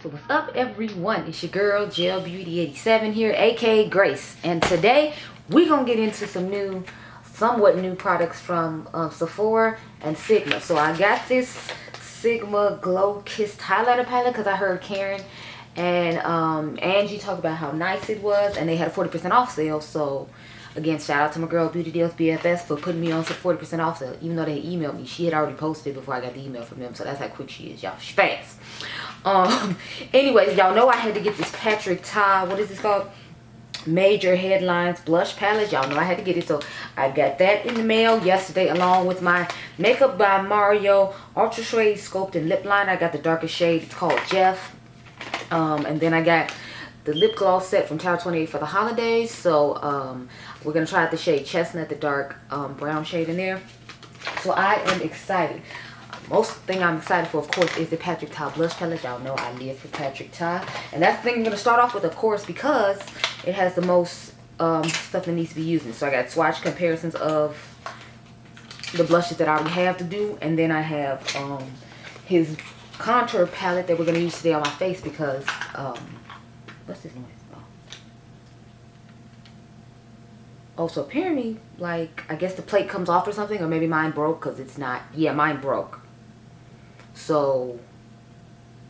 So what's up, everyone? It's your girl Gel Beauty 87 here, aka Grace, and today we're gonna get into some somewhat new products from Sephora and Sigma. So I got this Sigma Glow Kissed highlighter palette because I heard Karen and Angie talk about how nice it was, and they had a 40% off sale. So again, shout out to my girl Beautydealsbff for putting me on some 40% off sale. Even though they emailed me, she had already posted it before I got the email from them. So that's how quick she is, y'all. She's fast. Anyways, y'all know I had to get this Patrick Ta, what is this called? Major Headlines Blush Palette. Y'all know I had to get it. So I got that in the mail yesterday along with my Makeup by Mario Ultra Shade Sculpting Lip Liner. I got the darkest shade. It's called Jeff. And then I got the lip gloss set from Tower 28 for the holidays. So we're going to try out the shade Chestnut, the dark brown shade in there. So I am excited. Most thing I'm excited for, of course, is the Patrick Ta blush palette. Y'all know I live for Patrick Ta. And that's the thing I'm going to start off with, of course, because it has the most stuff that needs to be used. So I got swatch comparisons of the blushes that I already have to do. And then I have his contour palette that we're going to use today on my face because, what's this noise? Oh, so apparently, like, I guess the plate comes off or something, or maybe mine broke because it's not. Yeah, mine broke. So,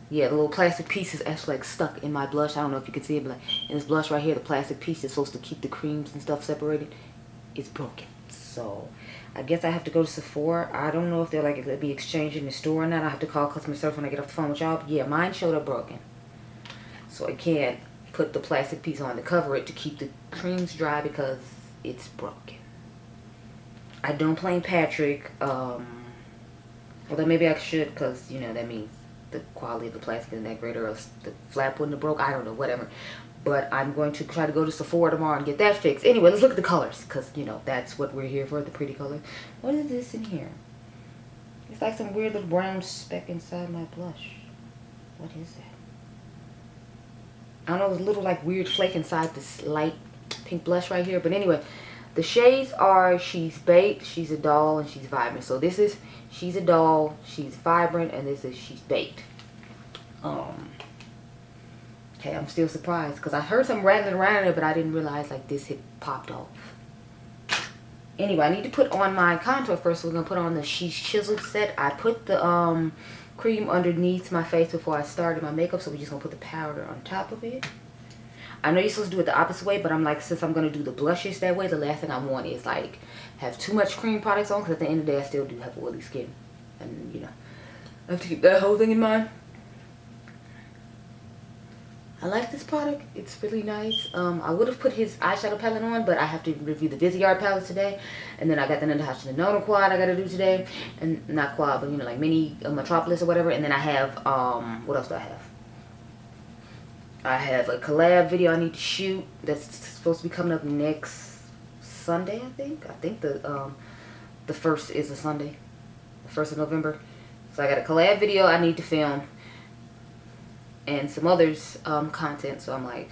yeah, the little plastic piece is actually, like, stuck in my blush. I don't know if you can see it, but, like, in this blush right here, the plastic piece is supposed to keep the creams and stuff separated. It's broken. So, I guess I have to go to Sephora. I don't know if they're, like, it'll be exchanged in the store or not. I have to call customer service when I get off the phone with y'all. But, yeah, mine showed up broken. So, I can't put the plastic piece on to cover it to keep the creams dry because it's broken. I don't blame Patrick. Although maybe I should, because, you know, that means the quality of the plastic isn't that great, or else the flap wouldn't have broke. I don't know, whatever. But I'm going to try to go to Sephora tomorrow and get that fixed. Anyway, let's look at the colors, because, you know, that's what we're here for, the pretty colors. What is this in here? It's like some weird little brown speck inside my blush. What is that? I don't know, there's a little, like, weird flake inside this light pink blush right here. But anyway, the shades are She's Baked, She's a Doll, and She's Vibrant. So this is She's a Doll, She's Vibrant, and this is She's Baked. Okay, I'm still surprised because I heard some rattling around in it, but I didn't realize, like, this had popped off. Anyway, I need to put on my contour first. So we're gonna put on the She's Chiseled set. I put the cream underneath my face before I started my makeup, so we're just gonna put the powder on top of it. I know you're supposed to do it the opposite way, but I'm like, since I'm going to do the blushes that way, the last thing I want is, like, have too much cream products on, because at the end of the day, I still do have oily skin. And, you know, I have to keep that whole thing in mind. I like this product. It's really nice. I would have put his eyeshadow palette on, but I have to review the Viseart palette today. And then I got the Natasha Denona quad I got to do today. And not quad, but, you know, like mini Metropolis or whatever. And then I have, what else do I have? I have a collab video I need to shoot that's supposed to be coming up next Sunday, I think. I think the 1st is a Sunday. The 1st of November. So I got a collab video I need to film. And some others content. So I'm like,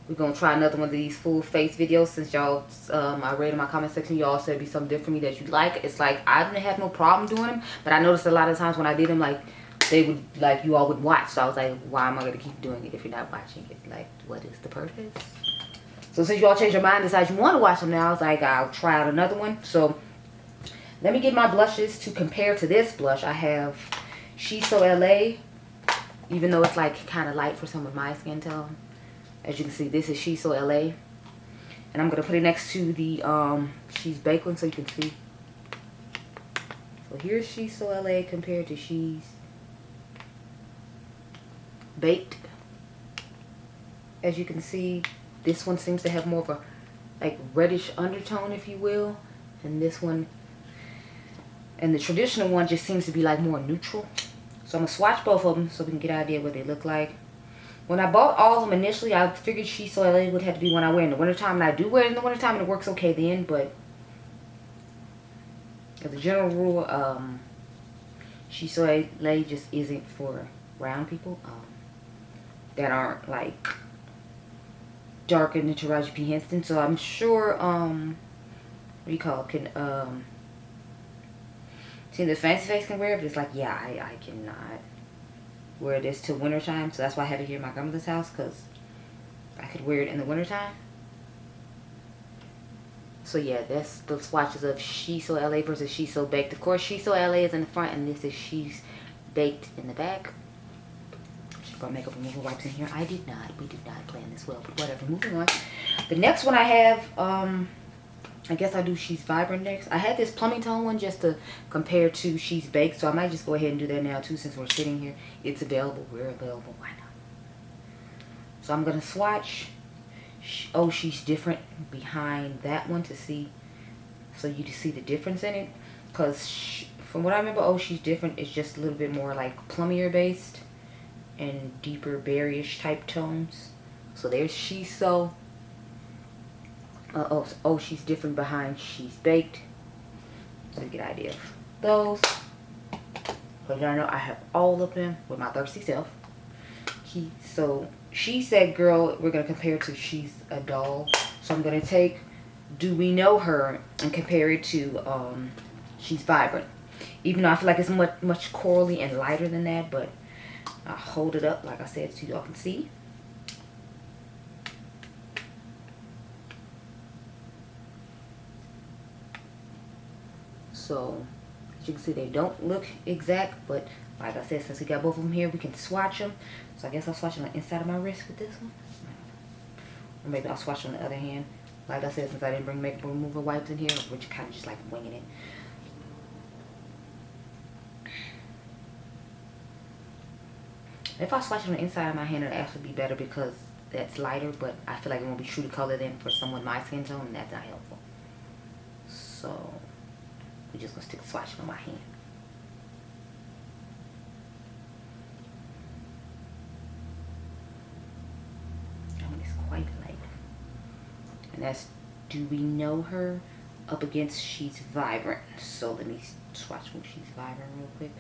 we're going to try another one of these full face videos. Since y'all, I read in my comment section, y'all said it'd be something different for me that you like. It's like, I didn't have no problem doing them. But I noticed a lot of times when I did them, like, they would, like, you all would watch. So I was like, why am I going to keep doing it if you're not watching it? Like, what is the purpose? So since you all changed your mind and decided you want to watch them now, I was like, I'll try out another one. So let me get my blushes to compare to this blush. I have She's So LA, even though it's, like, kind of light for some of my skin tone. As you can see, this is She's So LA. And I'm going to put it next to the She's Baked one so you can see. So here's She's So LA compared to She's Baked. As you can see, this one seems to have more of a, like, reddish undertone, if you will, and this one, and the traditional one just seems to be, like, more neutral. So I'm gonna swatch both of them so we can get an idea what they look like. When I bought all of them initially, I figured She's So LA would have to be one I wear in the wintertime, and I do wear it in the wintertime and it works okay then, but as a general rule, She's So LA just isn't for round people that aren't, like, darker than Taraji P. Henson. So I'm sure, what do you call it, can, see, the fancy face can wear it, but it's like, yeah, I cannot. wear this till winter time. So that's why I have it here at my grandmother's house, because I could wear it in the winter time. So yeah, that's the swatches of She's So LA versus She's So Baked. Of course, She's So LA is in the front, and this is She's Baked in the back. Should put makeup removal wipes in here. I did not. We did not plan this well, but whatever. Moving on. The next one I have, I guess I'll do She's Vibrant next. I had this plumbing tone one just to compare to She's Baked, so I might just go ahead and do that now too, since we're sitting here. It's available. We're available. Why not? So I'm gonna swatch Oh She's Different behind that one to see, so you can see the difference in it. Because from what I remember, Oh She's Different is just a little bit more like plummier based and deeper berryish type tones. So there's She's So. Oh She's Different behind She's Baked. So you get an idea of those. But y'all know I have all of them with my thirsty self. So She's That Girl, we're going to compare to She's a Doll. So I'm going to take Do We Know Her and compare it to She's Vibrant. Even though I feel like it's much corally and lighter than that, but I'll hold it up like I said so y'all can see. So as you can see, they don't look exact, but like I said, since we got both of them here, we can swatch them. So I guess I'll swatch on the inside of my wrist with this one. Or maybe I'll swatch on the other hand. Like I said, since I didn't bring makeup remover wipes in here, we're kind of just like winging it. If I swatch on the inside of my hand, it'll actually be better because that's lighter, but I feel like it won't be true to color then for someone my skin tone, and that's not helpful. So we're just gonna stick swatching on my hand. Quite light. And that's Do We Know Her up against She's Vibrant. So let me swatch with She's Vibrant real quick.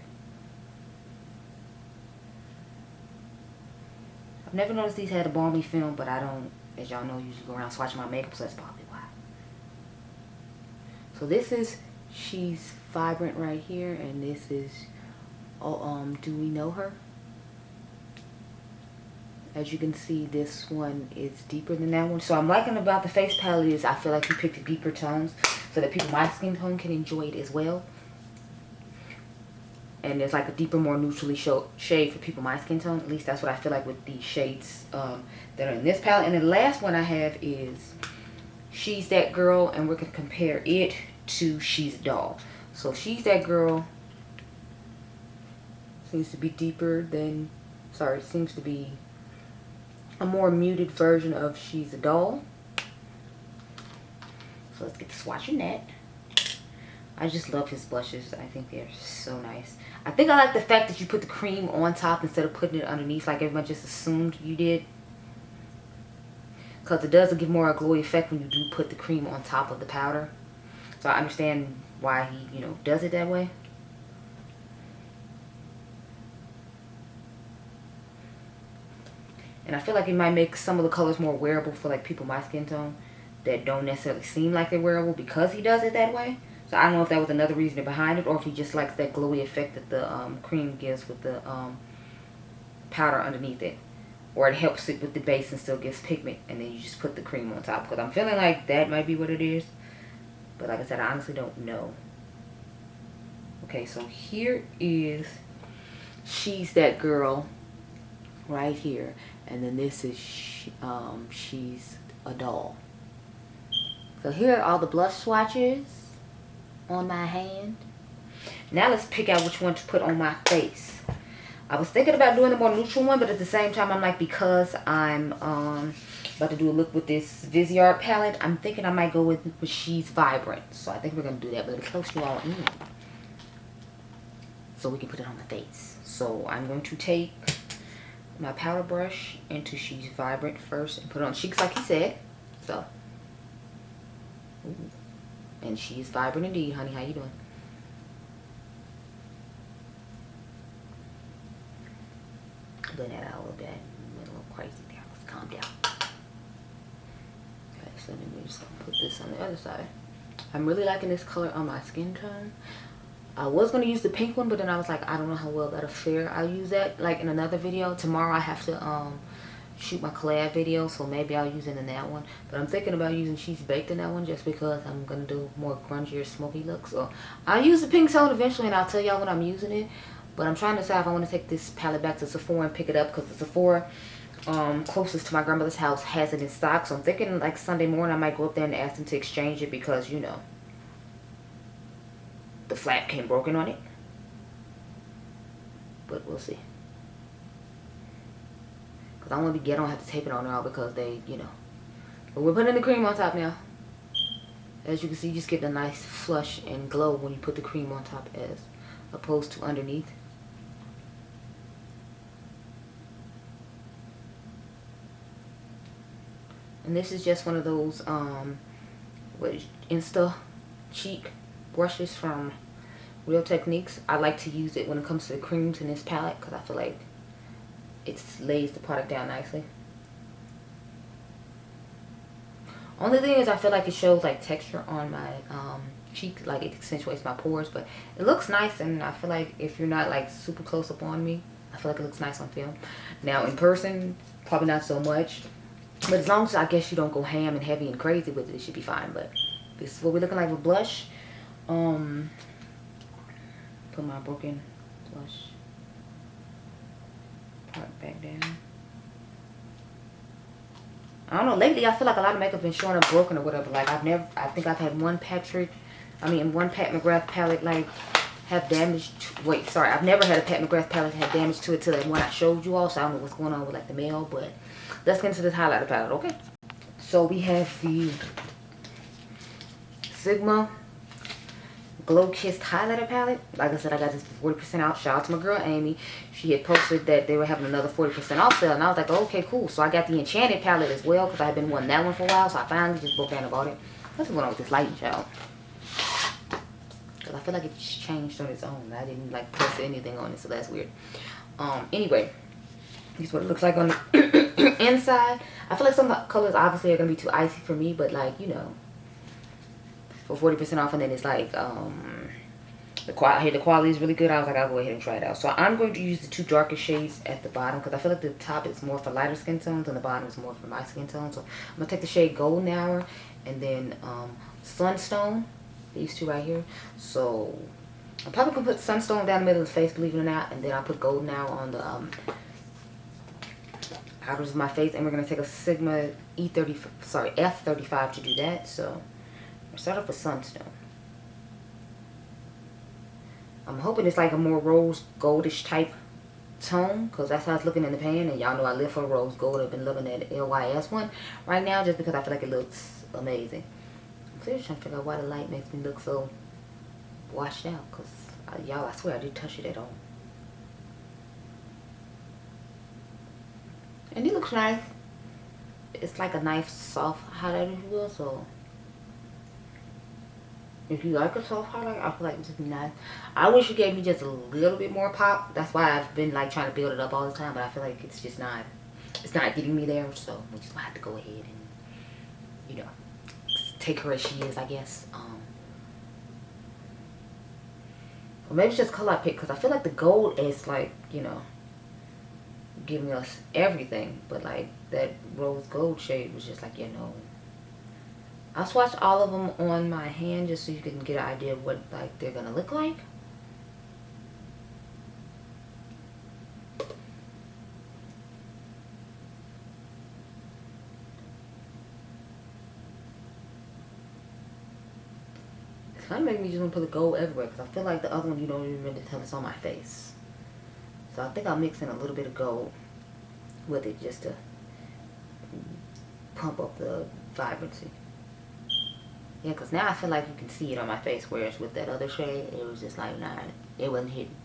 I've never noticed these had a balmy film, but I don't, as y'all know, usually go around swatching my makeup, so that's probably why. So this is She's Vibrant right here, and this is Do We Know Her. As you can see, this one is deeper than that one. So I'm liking about the face palette is I feel like you picked deeper tones so that people my skin tone can enjoy it as well. And there's like a deeper, more neutrally shade for people my skin tone. At least that's what I feel like with the shades that are in this palette. And the last one I have is She's That Girl, and we're going to compare it to She's a Doll. So She's That Girl seems to be deeper than, sorry, seems to be a more muted version of She's a Doll. So let's get to swatching that. I just love his blushes. I think they're so nice. I think I like the fact that you put the cream on top instead of putting it underneath like everyone just assumed you did. Because it does give more a glowy effect when you do put the cream on top of the powder. So I understand why he, you know, does it that way. And I feel like it might make some of the colors more wearable for like people my skin tone that don't necessarily seem like they're wearable because he does it that way. So I don't know if that was another reason behind it, or if he just likes that glowy effect that the cream gives with the powder underneath it. Or it helps it with the base and still gives pigment, and then you just put the cream on top. Because I'm feeling like that might be what it is. But like I said, I honestly don't know. Okay, so here is She's That Girl right here. And then this is She's a Doll. So here are all the blush swatches on my hand. Now let's pick out which one to put on my face. I was thinking about doing a more neutral one, but at the same time I'm like, because I'm about to do a look with this Viseart palette, I'm thinking I might go with She's Vibrant. So I think we're going to do that, but let me close you all in so we can put it on the face. So I'm going to take my powder brush into She's Vibrant first and put it on cheeks like he said. So, ooh. And she's vibrant indeed, honey. How you doing? Blend that out a little bit. Went a little crazy there. Let's calm down. Okay, so then we're just gonna put this on the other side. I'm really liking this color on my skin tone. I was going to use the pink one, but then I was like, I don't know how well that'll fare. I'll use that like in another video. Tomorrow I have to shoot my collab video, so maybe I'll use it in that one. But I'm thinking about using She's Baked in that one just because I'm going to do more grungier, smoky look. So I'll use the pink tone eventually, and I'll tell y'all when I'm using it. But I'm trying to decide if I want to take this palette back to Sephora and pick it up, because the Sephora closest to my grandmother's house has it in stock. So I'm thinking like Sunday morning I might go up there and ask them to exchange it, because, you know, the flap came broken on it. But we'll see. Because I want to be ghetto and have to tape it on now because they, you know. But we're putting the cream on top now. As you can see, you just get a nice flush and glow when you put the cream on top as opposed to underneath. And this is just one of those Insta cheek brushes from Real Techniques. I like to use it when it comes to the creams in this palette because I feel like it lays the product down nicely. Only thing is I feel like it shows like texture on my cheek, like it accentuates my pores, but it looks nice, and I feel like if you're not like super close up on me, I feel like it looks nice on film. Now in person, probably not so much, but as long as I guess you don't go ham and heavy and crazy with it, it should be fine. But this is what we're looking like with blush. Put my broken blush part back down. I don't know, lately I feel like a lot of makeup been showing up broken or whatever. Like I think I've had one Pat McGrath palette like have damage I've never had a Pat McGrath palette have damage to it till that one I showed you all, so I don't know what's going on with like the mail. But let's get into this highlighter palette, okay? So we have the Sigma Glow Kissed highlighter palette. Like I said, I got this for 40% off. Shout out to my girl Amy. She had posted that they were having another 40% off sale, and I was like, oh, okay, cool. So I got the Enchanted palette as well because I had been wanting that one for a while. So I finally just broke down and bought it. What's going on with this lighting, child? Because I feel like it just changed on its own. I didn't like press anything on it, so that's weird. Anyway, this is what it looks like on the inside. I feel like some colors obviously are gonna be too icy for me, but like, you know, for 40% off, and then it's like the quality is really good. I was like, I'll go ahead and try it out. So I'm going to use the two darkest shades at the bottom because I feel like the top is more for lighter skin tones and the bottom is more for my skin tone. So I'm gonna take the shade Golden Hour and then Sunstone, these two right here. So I'm probably gonna put Sunstone down the middle of the face, believe it or not, and then I'll put Golden Hour on the outers of my face, and we're gonna take a Sigma F35 to do that. So start off with Sunstone. I'm hoping it's like a more rose goldish type tone, because that's how it's looking in the pan, and y'all know I live for rose gold. I've been loving that LYS one right now just because I feel like it looks amazing. I'm clearly trying to figure out why the light makes me look so washed out, because y'all, I swear I didn't touch it at all. And it looks nice. It's like a nice soft highlighter, if you will, so if you like a soft highlight, I feel like this would be nice. I wish you gave me just a little bit more pop. That's why I've been like trying to build it up all the time, but I feel like it's just not, it's not getting me there. So we just might have to go ahead and, you know, take her as she is, I guess. Or maybe it's just color I pick, because I feel like the gold is like, you know, giving us everything, but like that rose gold shade was just like, you know. I'll swatch all of them on my hand just so you can get an idea of what like they're gonna look like. It's kind of making me just want to put the gold everywhere, because I feel like the other one you don't even really tell it's on my face. So I think I'll mix in a little bit of gold with it just to pump up the vibrancy. Yeah, because now I feel like you can see it on my face, whereas with that other shade, it was just like, nah, it wasn't hidden.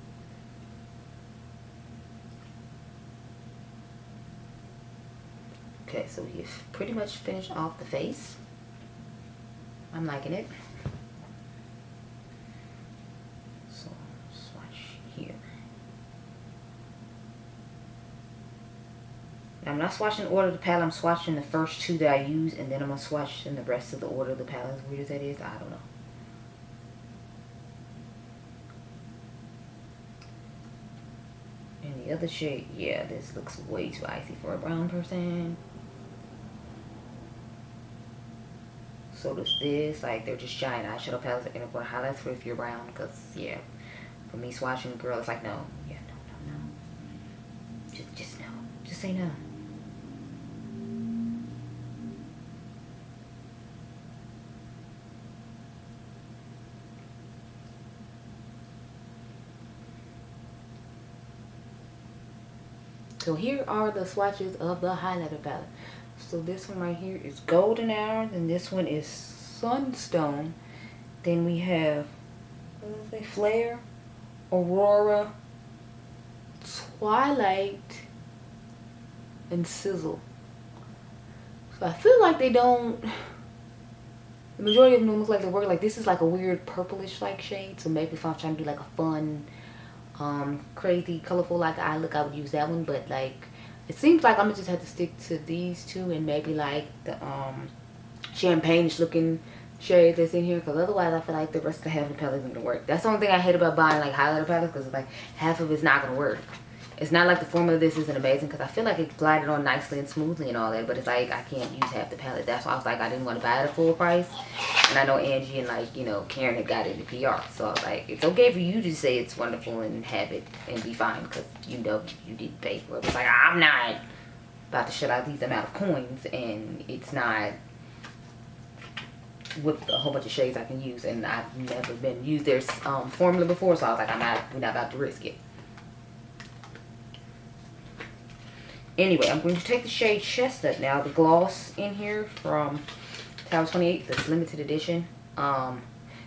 Okay, so we've pretty much finished off the face. I'm liking it. So, swatch here. Now, I'm not swatching the order of the palette. I'm swatching the first two that I use, and then I'm going to swatch in the rest of the order of the palette. As weird as that is, I don't know. And the other shade, yeah, this looks way too icy for a brown person. So does this. Like, they're just giant eyeshadow palettes and I'm going to highlights for if you're brown. Because, yeah, for me swatching, girl, it's like, no. Yeah, no. Just no. Just say no. So here are the swatches of the highlighter palette. So this one right here is Golden Hour, and this one is Sunstone. Then we have, what does it say, Flare, Aurora, Twilight, and Sizzle. So I feel like they don't, the majority of them look like they work. Like this is like a weird purplish like shade. So maybe if I'm trying to do like a fun, crazy, colorful like eye look, I would use that one. But like, it seems like I'm gonna just have to stick to these two and maybe like the champagne-ish looking shade that's in here, because otherwise I feel like the rest of the half of the palette isn't gonna work. That's the only thing I hate about buying like highlighter palettes, because like half of it's not gonna work. It's not like the formula of this isn't amazing, because I feel like it glided on nicely and smoothly and all that, but it's like I can't use half the palette. That's why I was like, I didn't want to buy it at full price. And I know Angie and like, you know, Karen had got it in PR, so I was like, it's okay for you to say it's wonderful and have it and be fine, because you know you didn't pay for it. It's like, I'm not about to shut out these amount of coins, and it's not with a whole bunch of shades I can use, and I've never been used their formula before, so I was like, we're not about to risk it. Anyway, I'm going to take the shade Chestnut now, the gloss in here from Tower 28, this limited edition.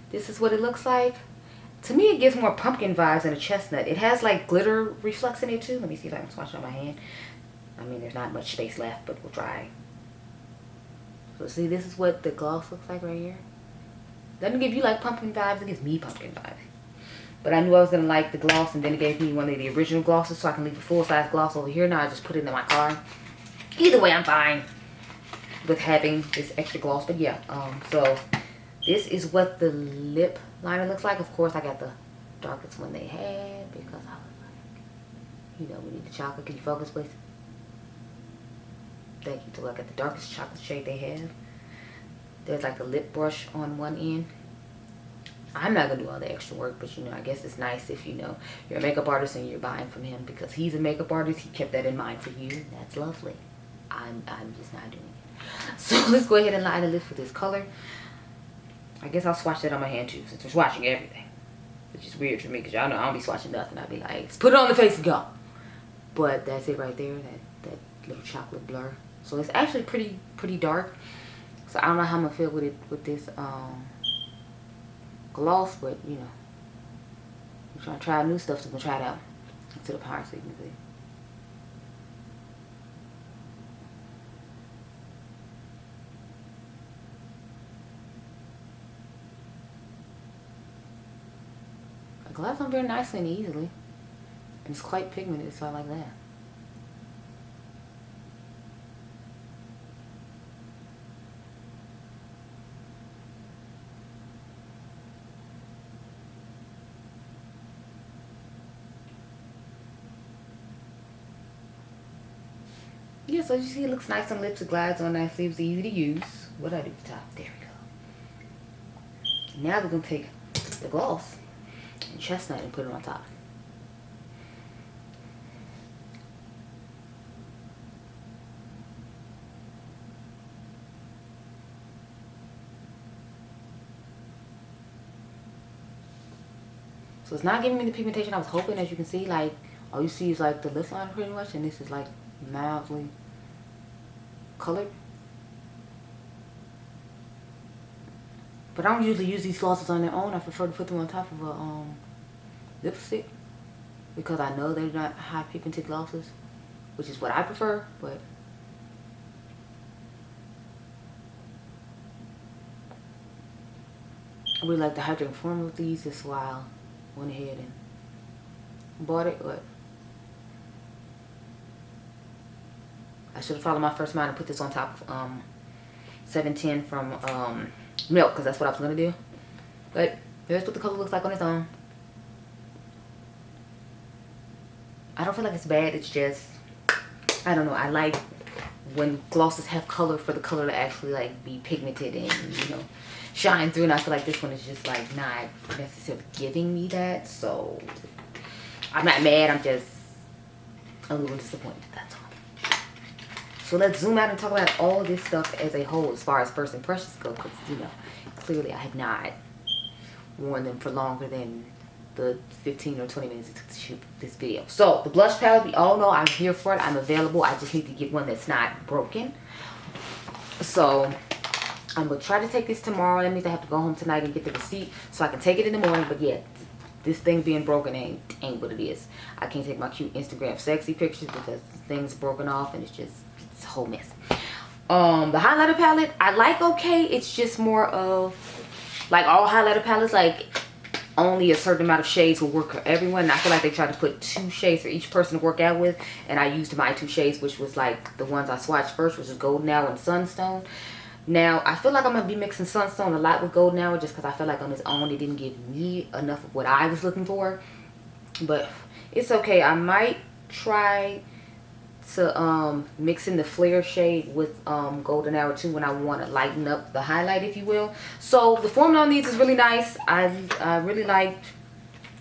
This is what it looks like. To me, it gives more pumpkin vibes than a chestnut. It has like glitter reflex in it too. Let me see if I can swatch it on my hand. I mean, there's not much space left, but we'll try. So see, this is what the gloss looks like right here. Doesn't give you like pumpkin vibes, it gives me pumpkin vibes. But I knew I was going to like the gloss, and then it gave me one of the original glosses, so I can leave a full-size gloss over here. Now I just put it in my car. Either way, I'm fine with having this extra gloss. But yeah, so this is what the lip liner looks like. Of course, I got the darkest one they had, because I was like, you know, we need the chocolate. Can you focus, please? Thank you. So I got the darkest chocolate shade they have. There's like a lip brush on one end. I'm not going to do all the extra work, but you know, I guess it's nice if, you know, you're a makeup artist and you're buying from him, because he's a makeup artist. He kept that in mind for you. That's lovely. I'm just not doing it. So let's go ahead and line the lips with this color. I guess I'll swatch that on my hand too, since we're swatching everything. Which is weird for me, because y'all know I don't be swatching nothing. I'll be like, let's put it on the face and go. But that's it right there, that little chocolate blur. So it's actually pretty dark. So I don't know how I'm going to feel with it, with this gloss, but you know, I'm trying to try new stuff, so I'm gonna try it out to the power, so you can see. It glides on very nicely and easily, and it's quite pigmented, so I like that. Yeah, so you see it looks nice on lips, it glides on nicely, it's easy to use. What did I do at the top? There we go. Now we're going to take the gloss and Chestnut and put it on top. So it's not giving me the pigmentation I was hoping. As you can see, like, all you see is like the lip liner pretty much, and this is like mildly colored. But I don't usually use these glosses on their own. I prefer to put them on top of a lipstick, because I know they're not high pigmented glosses, which is what I prefer. But I really like the hydrating formula with these. That's why I went ahead and bought it. But I should have followed my first mind and put this on top of 710 from Milk, because that's what I was going to do. But here's what the color looks like on its own. I don't feel like it's bad. It's just, I don't know. I like when glosses have color for the color to actually like be pigmented and, you know, shine through. And I feel like this one is just like not necessarily giving me that. So I'm not mad. I'm just a little disappointed. That's all. So let's zoom out and talk about all this stuff as a whole as far as first impressions go. Because, you know, clearly I have not worn them for longer than the 15 or 20 minutes it took to shoot this video. So the blush palette, we all know I'm here for it. I'm available. I just need to get one that's not broken. So I'm gonna try to take this tomorrow. That means I have to go home tonight and get the receipt so I can take it in the morning. But yeah, this thing being broken ain't what it is. I can't take my cute Instagram sexy pictures because the thing's broken off and it's a whole mess. The highlighter palette I like okay. It's just more of like all highlighter palettes, like only a certain amount of shades will work for everyone. And I feel like they tried to put 2 shades for each person to work out with, and I used my 2 shades, which was like the ones I swatched first, which is Golden Hour and Sunstone. Now I feel like I'm gonna be mixing Sunstone a lot with Golden Hour just because I feel like on its own it didn't give me enough of what I was looking for, but it's okay. I might try to mix in the flare shade with Golden Hour too when I want to lighten up the highlight, if you will. So the formula on these is really nice. I really like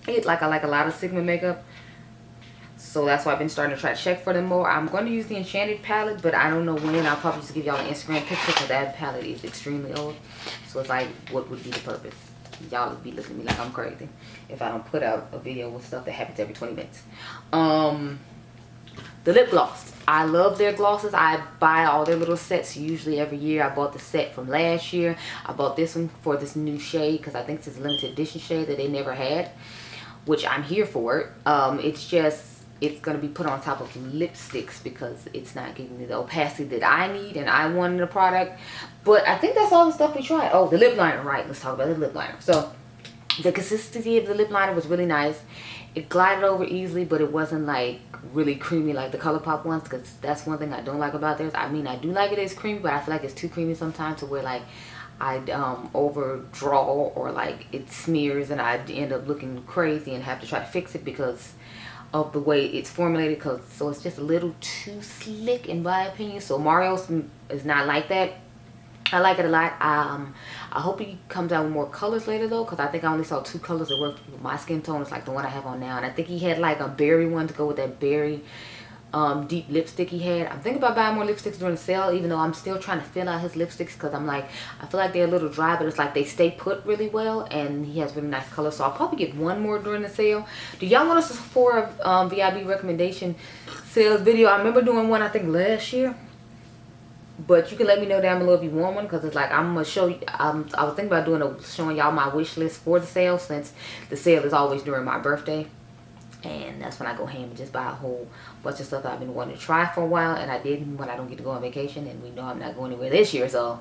it. Like I like a lot of Sigma makeup, so that's why I've been starting to try to check for them more. I'm going to use the Enchanted palette, but I don't know when. I'll probably just give y'all an Instagram picture because that palette is extremely old. So it's like, what would be the purpose? Y'all would be looking at me like I'm crazy if I don't put out a video with stuff that happens every 20 minutes. The lip gloss. I love their glosses. I buy all their little sets usually every year. I bought the set from last year. I bought this one for this new shade because I think it's a limited edition shade that they never had, which I'm here for it. It's just, it's going to be put on top of lipsticks because it's not giving me the opacity that I need and I want in a product. But I think that's all the stuff we tried. Oh, the lip liner, right. Let's talk about the lip liner. So the consistency of the lip liner was really nice. It glided over easily, but it wasn't like really creamy like the ColourPop ones, because that's one thing I don't like about theirs. I mean, I do like it as creamy, but I feel like it's too creamy sometimes to where like I'd overdraw or like it smears and I'd end up looking crazy and have to try to fix it because of the way it's formulated. So it's just a little too slick in my opinion. So Mario's is not like that. I like it a lot. I hope he comes out with more colors later though, because I think I only saw 2 colors that work with my skin tone. It's like the one I have on now, and I think he had like a berry one to go with that berry deep lipstick he had. I'm thinking about buying more lipsticks during the sale, even though I'm still trying to fill out his lipsticks because I'm like, I feel like they're a little dry, but it's like they stay put really well, and he has really nice colors. So I'll probably get one more during the sale. Do y'all want us to for a VIB recommendation sales video? I remember doing one I think last year. But you can let me know down below if you want one, because it's like I'm gonna show you. I was thinking about showing y'all my wish list for the sale, since the sale is always during my birthday, and that's when I go ham and just buy a whole bunch of stuff that I've been wanting to try for a while, and I didn't when I don't get to go on vacation, and we know I'm not going anywhere this year. So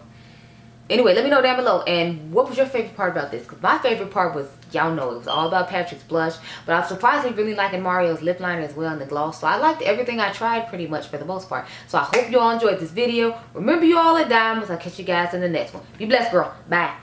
anyway, let me know down below. And what was your favorite part about this? Because my favorite part was, y'all know, it was all about Patrick's blush. But I'm surprisingly really liking Mario's lip liner as well, and the gloss. So I liked everything I tried pretty much for the most part. So I hope you all enjoyed this video. Remember, you all are diamonds. I'll catch you guys in the next one. Be blessed, girl. Bye.